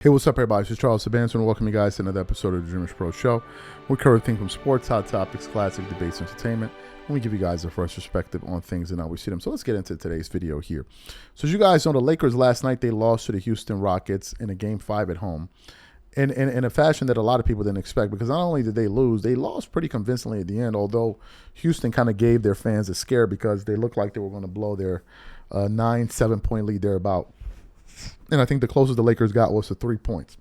Hey, what's up, everybody? This is Charles Sabanson, and welcome you guys to another episode of the DREAMERSPRO show. We cover everything from sports, hot topics, classic debates, entertainment, and we give you guys a fresh perspective on things and how we see them. So let's get into today's video here. So as you guys know, the Lakers last night, they lost to the Houston Rockets in a Game 5 at home in a fashion that a lot of people didn't expect, because not only did they lose, they lost pretty convincingly at the end, although Houston kind of gave their fans a scare because they looked like they were going to blow their 9-7 point lead thereabout. And I think the closest the Lakers got was to 3 points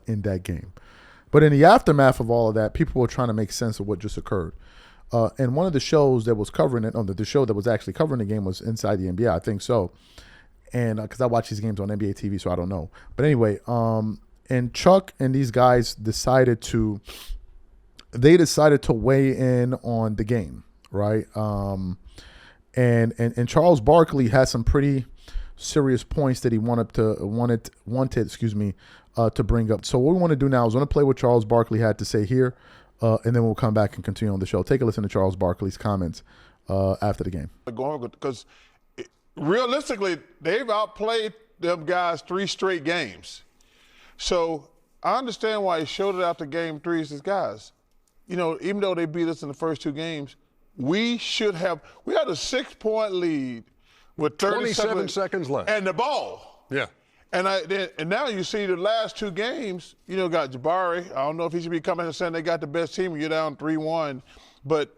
in that game. But in the aftermath of all of that, people were trying to make sense of what just occurred. And one of the shows that was covering it, the show that was actually covering the game was Inside the NBA, I think so. And because I watch these games on NBA TV, so I don't know. But anyway, and Chuck and these guys decided to weigh in on the game, right? And Charles Barkley had some pretty serious points that he wanted to bring up. So what we want to do now is want to play what Charles Barkley had to say here, and then we'll come back and continue on the show. Take a listen to Charles Barkley's comments after the game. Because realistically, they've outplayed them guys 3 straight games. So I understand why he showed it after game 3. He says, guys, you know, even though they beat us in the first 2 games, we had a 6-point lead with 27 seconds left. And the ball. Yeah. And now you see the last 2 games, you know, got Jabari. I don't know if he should be coming and saying they got the best team when you're down 3-1. But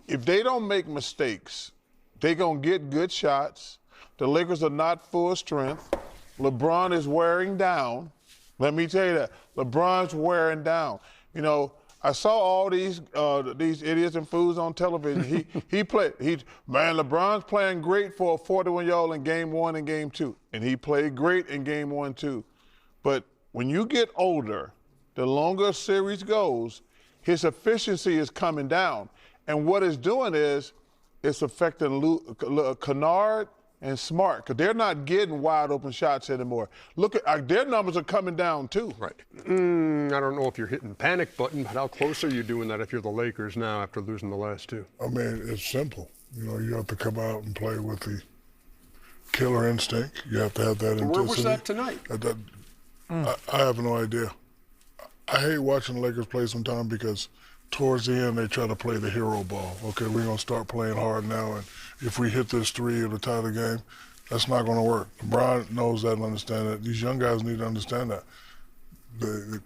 if they don't make mistakes, they're going to get good shots. The Lakers are not full strength. LeBron is wearing down. Let me tell you that. LeBron's wearing down. You know, I saw all these idiots and fools on television. LeBron's playing great for a 41-year-old in game 1 and game 2. And he played great in game 1 too. But when you get older, the longer a series goes, his efficiency is coming down. And what it's doing is it's affecting Kennard and Smart, because they're not getting wide open shots anymore. Look at their numbers are coming down too. Right. I don't know if you're hitting the panic button, but how close are you doing that if you're the Lakers now after losing the last 2? I mean, it's simple. You know, you have to come out and play with the killer instinct. You have to have that intensity. Where was that tonight? I have no idea. I hate watching the Lakers play sometimes because towards the end they try to play the hero ball. Okay, we're going to start playing hard now, and if we hit this 3 at the tie of the game, that's not going to work. LeBron knows that and understands that. These young guys need to understand that. The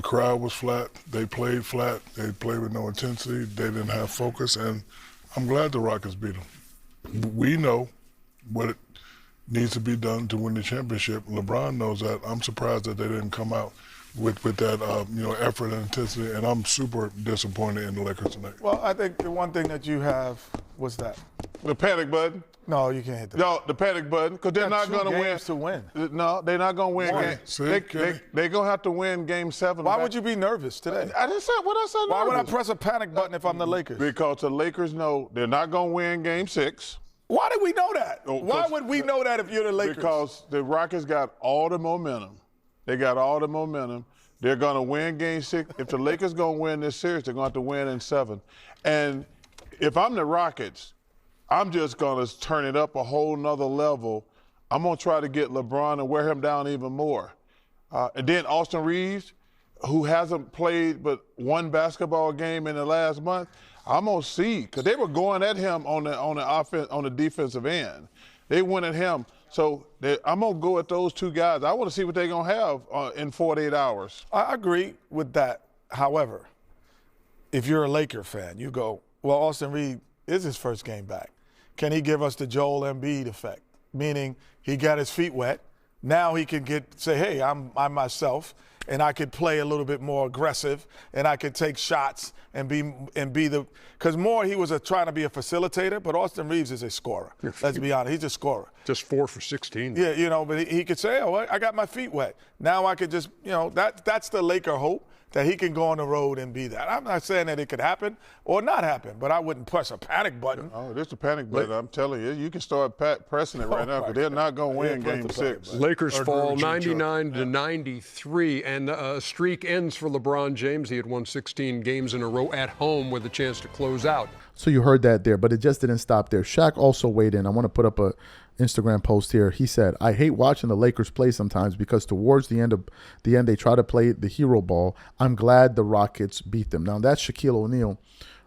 crowd was flat. They played flat. They played with no intensity. They didn't have focus, and I'm glad the Rockets beat them. We know what it needs to be done to win the championship. LeBron knows that. I'm surprised that they didn't come out with that effort and intensity, and I'm super disappointed in the Lakers tonight. Well, I think the one thing that you have was that. The panic button. No, you can't hit that. No, the panic button, because they're not going to win. No, they're not going to win. They're going to have to win game 7. Why would you be nervous today? I didn't say what I said. Why would I press a panic button if I'm the Lakers? Because the Lakers know they're not going to win game 6. Why do we know that? Why would we know that if you're the Lakers? Because the Rockets got all the momentum. They got all the momentum. They're going to win game 6. If the Lakers going to win this series, they're going to have to win in 7. And if I'm the Rockets, I'm just going to turn it up a whole nother level. I'm going to try to get LeBron and wear him down even more. And then Austin Reeves, who hasn't played but 1 basketball game in the last month, I'm going to see, because they were going at him on the defensive end. They went at him. So I'm going to go at those 2 guys. I want to see what they're going to have in 48 hours. I agree with that. However, if you're a Laker fan, you go, well, Austin Reeves is his first game back. Can he give us the Joel Embiid effect? Meaning he got his feet wet. Now he can say, hey, I'm myself, and I could play a little bit more aggressive, and I could take shots and be the – because more he was trying to be a facilitator, but Austin Reeves is a scorer. Let's be honest. He's a scorer. Just 4 for 16. Yeah, you know, but he could say, oh, I got my feet wet. Now I could just, you know, that's the Laker hope, that he can go on the road and be that. I'm not saying that it could happen or not happen, but I wouldn't push a panic button. Oh, there's a panic button. I'm telling you. You can start pressing it right now, because they're not going to win game 6. Lakers fall 99-93, and the streak ends for LeBron James. He had won 16 games in a row at home with a chance to close out. So you heard that there, but it just didn't stop there. Shaq also weighed in. I want to put up Instagram post here. He said, "I hate watching the Lakers play sometimes because towards the end they try to play the hero ball. I'm glad the Rockets beat them." Now that's Shaquille O'Neal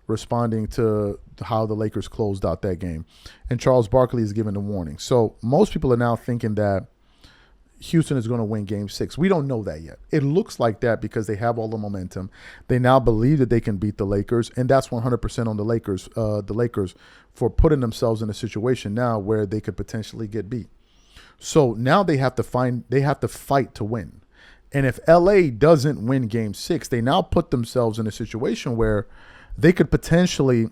responding to how the Lakers closed out that game, and Charles Barkley is giving the warning. So most people are now thinking that Houston is going to win Game 6. We don't know that yet. It looks like that because they have all the momentum. They now believe that they can beat the Lakers, and that's 100% on the Lakers. The Lakers for putting themselves in a situation now where they could potentially get beat. So now they have to fight to win. And if LA doesn't win Game 6, they now put themselves in a situation where they could potentially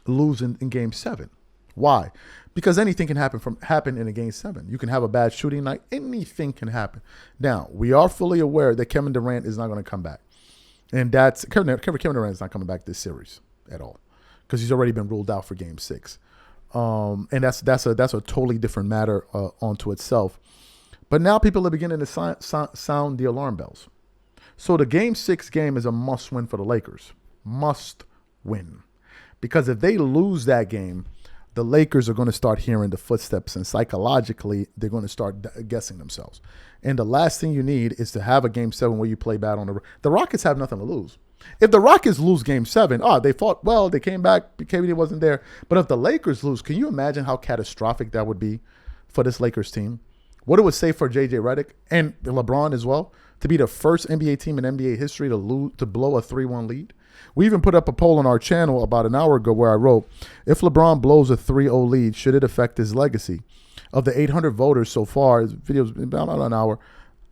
lose in Game 7. Why? Because anything can happen in a Game 7. You can have a bad shooting night. Anything can happen. Now, we are fully aware that Kevin Durant is not going to come back. And that's Kevin Durant is not coming back this series at all because he's already been ruled out for Game 6. And that's a totally different matter onto itself. But now people are beginning to sound the alarm bells. So the Game 6 game is a must-win for the Lakers. Must win. Because if they lose that game, the Lakers are going to start hearing the footsteps, and psychologically, they're going to start guessing themselves. And the last thing you need is to have a Game 7 where you play bad on the Rockets have nothing to lose. If the Rockets lose Game 7, they fought well, they came back, KD wasn't there. But if the Lakers lose, can you imagine how catastrophic that would be for this Lakers team? What it would say for J.J. Redick and LeBron as well, to be the first NBA team in NBA history to blow a 3-1 lead? We even put up a poll on our channel about an hour ago where I wrote, if LeBron blows a 3-0 lead, should it affect his legacy? Of the 800 voters so far, the video's been about an hour,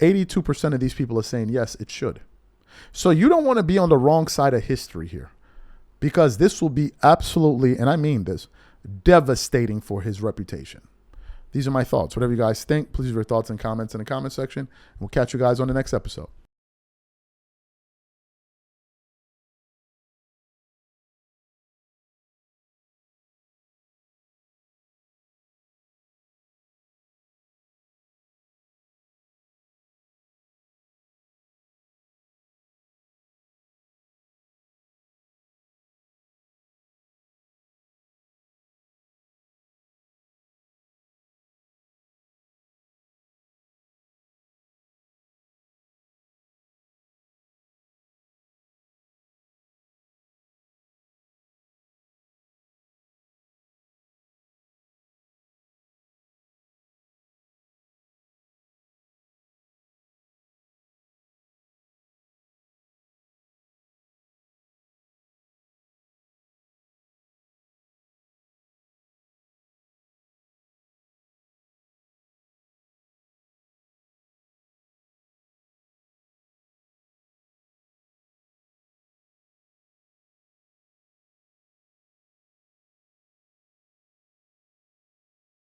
82% of these people are saying, yes, it should. So you don't want to be on the wrong side of history here, because this will be absolutely, and I mean this, devastating for his reputation. These are my thoughts. Whatever you guys think, please leave your thoughts and comments in the comment section. We'll catch you guys on the next episode.